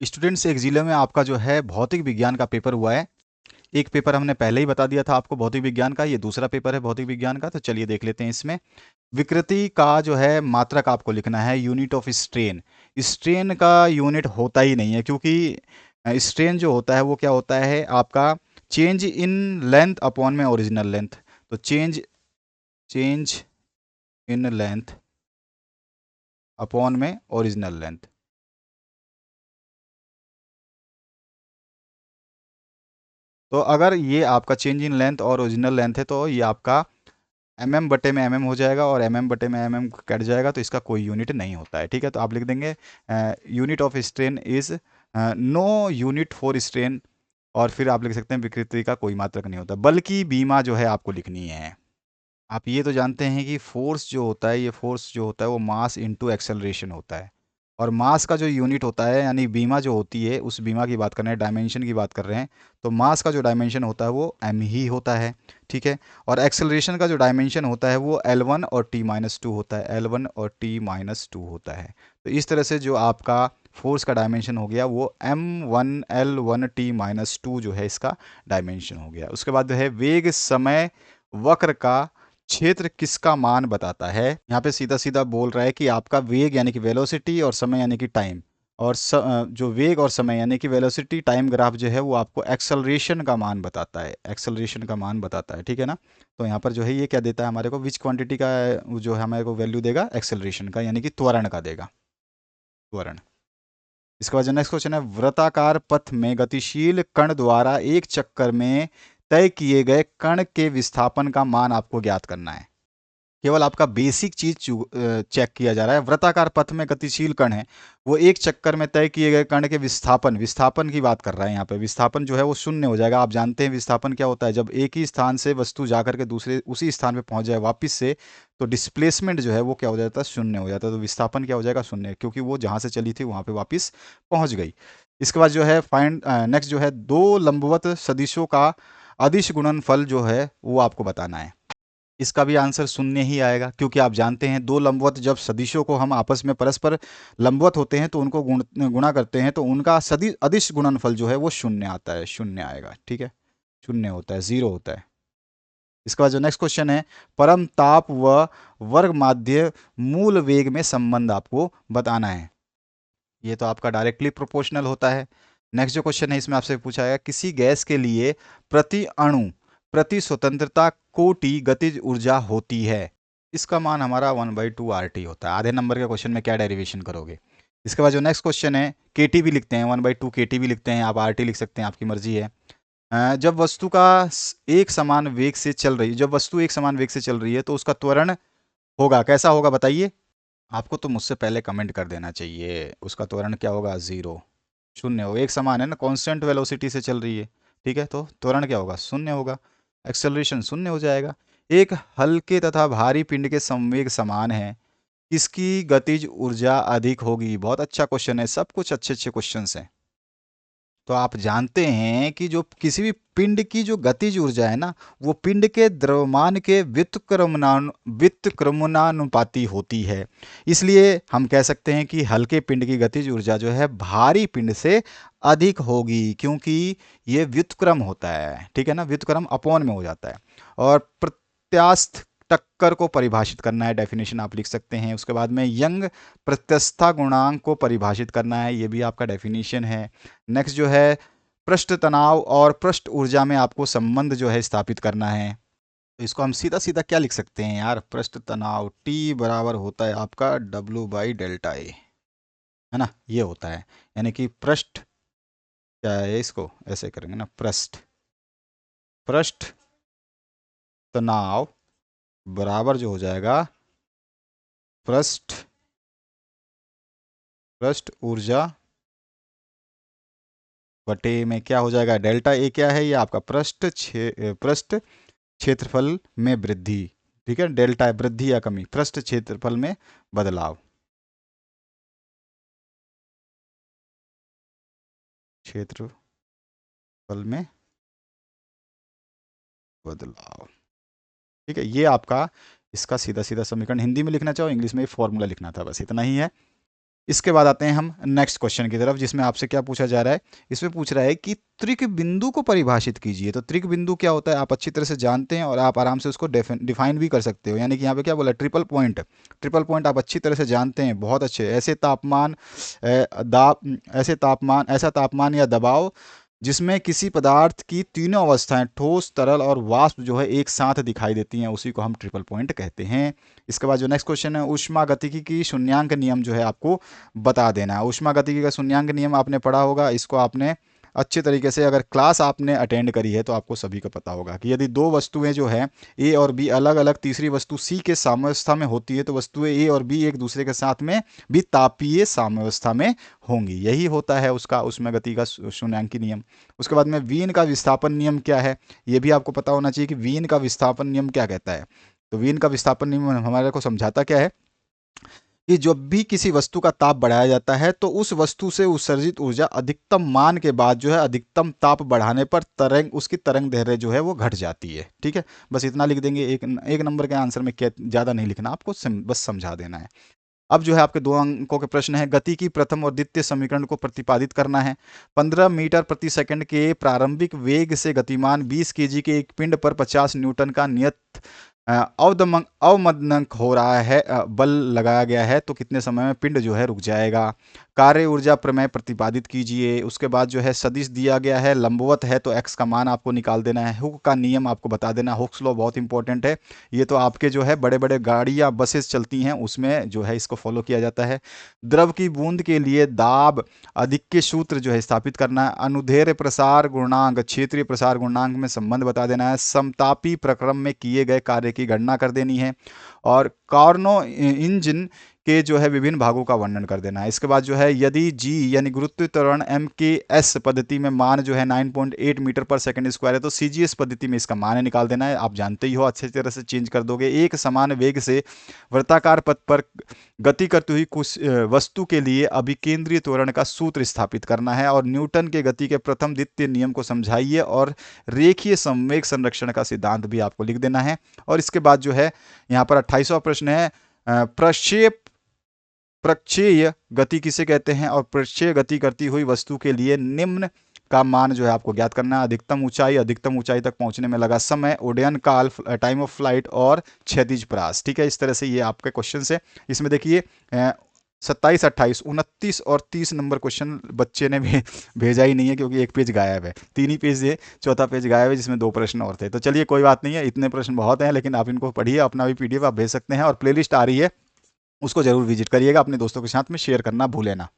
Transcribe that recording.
Students, एक जिले में आपका जो है भौतिक विज्ञान का पेपर हुआ है। एक पेपर हमने पहले ही बता दिया था आपको भौतिक विज्ञान का, ये दूसरा पेपर है भौतिक विज्ञान का। तो चलिए देख लेते हैं इसमें। विकृति का जो है मात्रक आपको लिखना है, यूनिट ऑफ स्ट्रेन। स्ट्रेन का यूनिट होता ही नहीं है, क्योंकि स्ट्रेन जो होता है वो क्या होता है आपका, चेंज इन लेंथ अपॉन में ओरिजिनल लेंथ। तो change change in length upon में ओरिजिनल लेंथ। तो अगर ये आपका चेंज इन लेंथ और ओरिजिनल लेंथ है तो ये आपका एम बटे में एम हो जाएगा, और एम बटे में एम कट जाएगा, तो इसका कोई यूनिट नहीं होता है। ठीक है, तो आप लिख देंगे unit of strain is no unit for strain. और फिर आप लिख सकते हैं विकृति का कोई मात्रक नहीं होता, बल्कि बीमा जो है आपको लिखनी है। आप ये तो जानते हैं कि फोर्स जो होता है, ये फोर्स जो होता है वो मास इनटू एक्सेलरेशन होता है। और मास का जो यूनिट होता है, यानी बीमा जो होती है, उस बीमा की बात कर रहे हैं, डायमेंशन की बात कर रहे हैं। तो मास का जो डायमेंशन होता है वो एम ही होता है। ठीक है, और एक्सेलरेशन का जो डायमेंशन होता है वो L1 और T-2 होता है, L1 और T-2 होता है। तो इस तरह से जो आपका फोर्स का डायमेंशन हो गया वो M1L1T-2 जो है इसका डायमेंशन हो गया। उसके बाद जो है वेग समय वक्र का क्षेत्र किसका मान बताता है। यहाँ पे सीधा सीधा बोल रहा है कि आपका वेग यानी कि वेलोसिटी और समय यानी कि टाइम, और जो वेग और समय यानी कि वेलोसिटी टाइम ग्राफ जो है वो आपको एक्सेलरेशन का मान बताता है, एक्सेलरेशन का मान बताता है। ठीक है ना। तो यहाँ पर जो है ये क्या देता है हमारे को, विच क्वांटिटी का वो जो है हमारे को वैल्यू देगा एक्सेलरेशन का, यानी कि त्वरण का देगा, त्वरण। इसके बाद जो नेक्स्ट क्वेश्चन है, वृत्ताकार पथ में गतिशील कण द्वारा एक चक्कर में तय किए गए कण के विस्थापन का मान आपको ज्ञात करना है। केवल आपका बेसिक चीज चेक किया जा रहा है। वृत्ताकार पथ में गतिशील कण है, वो एक चक्कर में तय किए गए कण के विस्थापन, विस्थापन की बात कर रहा है यहाँ पे। विस्थापन जो है वो शून्य हो जाएगा। आप जानते हैं विस्थापन क्या होता है, जब एक ही स्थान से वस्तु जाकर के दूसरे उसी स्थान पे पहुंच जाए वापस से, तो डिस्प्लेसमेंट जो है वो क्या हो जाता है, शून्य हो जाता है। तो विस्थापन क्या हो जाएगा, शून्य, क्योंकि वो जहां से चली थी वहां पे वापस पहुंच गई। इसके बाद जो है फाइंड नेक्स्ट जो है, दो लंबवत सदिशों का अदिश गुणनफल जो है वो आपको बताना है। इसका भी आंसर शून्य ही आएगा, क्योंकि आप जानते हैं दो लंबवत जब सदिशों को हम आपस में परस्पर लंबवत होते हैं तो उनको गुणा करते हैं, तो उनका सदिश अदिश गुणनफल जो है वो शून्य आता है, शून्य आएगा। ठीक है, शून्य होता है, जीरो होता है। इसके बाद जो नेक्स्ट क्वेश्चन है, परम ताप व वर्ग माध्य मूल वेग में संबंध आपको बताना है। ये तो आपका डायरेक्टली प्रोपोर्शनल होता है। नेक्स्ट जो क्वेश्चन है इसमें आपसे पूछा गया, किसी गैस के लिए प्रति अणु प्रति स्वतंत्रता कोटि गतिज ऊर्जा होती है। इसका मान हमारा 1/2 RT होता है। आधे नंबर के क्वेश्चन में क्या डेरिवेशन करोगे। इसके बाद जो नेक्स्ट क्वेश्चन है, KT भी लिखते हैं, 1/2 KT भी लिखते हैं, आप RT लिख सकते हैं, आपकी मर्जी है। जब वस्तु का एक समान वेग से चल रही, जब वस्तु एक समान वेग से चल रही है तो उसका त्वरण होगा, कैसा होगा बताइए। आपको तो मुझसे पहले कमेंट कर देना चाहिए। उसका त्वरण क्या होगा, जीरो, शून्य होगा। एक समान है ना, कांस्टेंट वेलोसिटी से चल रही है। ठीक है, तो त्वरण क्या होगा, शून्य होगा, एक्सेलरेशन शून्य हो जाएगा। एक हल्के तथा भारी पिंड के संवेग समान है, किसकी गतिज ऊर्जा अधिक होगी। बहुत अच्छा क्वेश्चन है, सब कुछ अच्छे अच्छे क्वेश्चन हैं। तो आप जानते हैं कि जो किसी भी पिंड की जो गतिज ऊर्जा है ना, वो पिंड के द्रव्यमान के व्युत्क्रमणानुपाती होती है। इसलिए हम कह सकते हैं कि हल्के पिंड की गतिज ऊर्जा जो है भारी पिंड से अधिक होगी, क्योंकि ये व्युत्क्रम होता है। ठीक है ना, व्युत्क्रम अपॉन में हो जाता है। और प्रत्यास्थ टक्कर को परिभाषित करना है, डेफिनेशन आप लिख सकते हैं। उसके बाद में यंग प्रत्यस्थता गुणांक को परिभाषित करना है, ये भी आपका डेफिनेशन है। नेक्स्ट जो है, पृष्ठ तनाव और पृष्ठ ऊर्जा में आपको संबंध जो है स्थापित करना है। तो इसको हम सीधा सीधा क्या लिख सकते हैं यार, पृष्ठ तनाव T बराबर होता है आपका W/Δ A, है ना, ये होता है। यानी कि पृष्ठ क्या है, इसको ऐसे करेंगे ना, पृष्ठ पृष्ठ तनाव बराबर जो हो जाएगा पृष्ठ पृष्ठ ऊर्जा बटे में क्या हो जाएगा, Δ A क्या है, ये आपका पृष्ठ क्षेत्रफल में वृद्धि। ठीक है, डेल्टा वृद्धि या कमी, पृष्ठ क्षेत्रफल में बदलाव, क्षेत्रफल में बदलाव। ठीक है, ये आपका इसका सीधा सीधा समीकरण। हिंदी में लिखना चाहो, इंग्लिश में फॉर्मूला लिखना था, बस इतना ही है। इसके बाद आते हैं हम नेक्स्ट क्वेश्चन की तरफ, जिसमें आपसे क्या पूछा जा रहा है। इसमें पूछ रहा है कि त्रिक बिंदु को परिभाषित कीजिए। तो त्रिक बिंदु क्या होता है आप अच्छी तरह से जानते हैं और आप आराम से उसको डिफाइन भी कर सकते हो। यानी कि यहाँ पे क्या बोला, ट्रिपल पॉइंट। ट्रिपल पॉइंट आप अच्छी तरह से जानते हैं, बहुत अच्छे। ऐसे तापमान, ऐसा तापमान या दबाव जिसमें किसी पदार्थ की तीनों अवस्थाएं ठोस, तरल और वाष्प जो है एक साथ दिखाई देती हैं, उसी को हम ट्रिपल पॉइंट कहते हैं। इसके बाद जो नेक्स्ट क्वेश्चन है, ऊष्मागतिकी की शून्यांक नियम जो है आपको बता देना है। ऊष्मागतिकी का शून्यांक नियम आपने पढ़ा होगा, इसको आपने अच्छे तरीके से, अगर क्लास आपने अटेंड करी है तो आपको सभी को पता होगा कि यदि दो वस्तुएं जो है ए और बी अलग अलग तीसरी वस्तु सी के साम्यावस्था में होती है, तो वस्तुएं ए और बी एक दूसरे के साथ में भी तापीय साम्यावस्था में होंगी। यही होता है उसका ऊष्मागतिकी का शून्यांकी नियम। उसके बाद में वीन का विस्थापन नियम क्या है, ये भी आपको पता होना चाहिए कि वीन का विस्थापन नियम क्या कहता है। तो वीन का विस्थापन नियम हमारे को समझाता क्या है कि जब भी किसी वस्तु का ताप बढ़ाया जाता है तो उस वस्तु से उत्सर्जित ऊर्जा अधिकतम मान के बाद जो है अधिकतम ताप बढ़ाने पर उसकी तरंग दैर्ध्य जो है वो घट जाती है। ठीक है, बस इतना लिख देंगे। एक नंबर के आंसर में क्या ज़्यादा नहीं लिखना आपको, बस समझा देना है। अब जो है आपके 2 अंकों के प्रश्न है, गति की प्रथम और द्वितीय समीकरण को प्रतिपादित करना है। 15 मीटर प्रति सेकंड के प्रारंभिक वेग से गतिमान 20 केजी के एक पिंड पर 50 न्यूटन का नियत अवमंदन हो रहा है, बल लगाया गया है, तो कितने समय में पिंड जो है रुक जाएगा। कार्य ऊर्जा प्रमेय प्रतिपादित कीजिए। उसके बाद जो है सदिश दिया गया है, लंबवत है तो एक्स का मान आपको निकाल देना है। हुक का नियम आपको बता देना, हुक्स लॉ बहुत इंपॉर्टेंट है, ये तो आपके जो है बड़े बड़े गाड़ी या बसेस चलती हैं उसमें जो है इसको फॉलो किया जाता है। द्रव की बूंद के लिए दाब अधिक्य सूत्र जो है स्थापित करना है। अनुदैर्ध्य प्रसार गुणांक क्षेत्रीय प्रसार गुणांक में संबंध बता देना है। समतापी प्रक्रम में किए गए कार्य की गणना कर देनी है और कार्नो इंजन के जो है विभिन्न भागों का वर्णन कर देना है। इसके बाद जो है यदि जी यानी गुरुत्व त्वरण एम के एस पद्धति में मान जो है 9.8 मीटर पर सेकंड स्क्वायर है, तो सीजीएस पद्धति में इसका मान निकाल देना है। आप जानते ही हो, अच्छी तरह से चेंज कर दोगे। एक समान वेग से वृत्ताकार पथ पर गति करती हुई कुछ वस्तु के लिए अभिकेंद्रीय त्वरण का सूत्र स्थापित करना है और न्यूटन के गति के प्रथम द्वितीय नियम को समझाइए और रेखीय संवेग संरक्षण का सिद्धांत भी आपको लिख देना है। और इसके बाद जो है यहाँ पर 28वां प्रश्न है, प्रक्षेय गति किसे कहते हैं और प्रक्षेय गति करती हुई वस्तु के लिए निम्न का मान जो है आपको ज्ञात करना है। अधिकतम ऊंचाई तक पहुंचने में लगा समय, उड्डयन काल, टाइम ऑफ फ्लाइट और क्षैतिज परास। ठीक है, इस तरह से ये आपके क्वेश्चन है। इसमें देखिए 27, 28, 29 और 30 नंबर क्वेश्चन बच्चे ने भी भेजा ही नहीं है, क्योंकि एक पेज गायब है। 3 ही पेज है, चौथा पेज गायब है जिसमें 2 प्रश्न और थे। तो चलिए कोई बात नहीं है, इतने प्रश्न बहुत हैं, लेकिन आप इनको पढ़िए, अपना भी पीडीएफ आप भेज सकते हैं और प्लेलिस्ट आ रही है, उसको जरूर विजिट करिएगा। अपने दोस्तों के साथ में शेयर करना भूलें ना।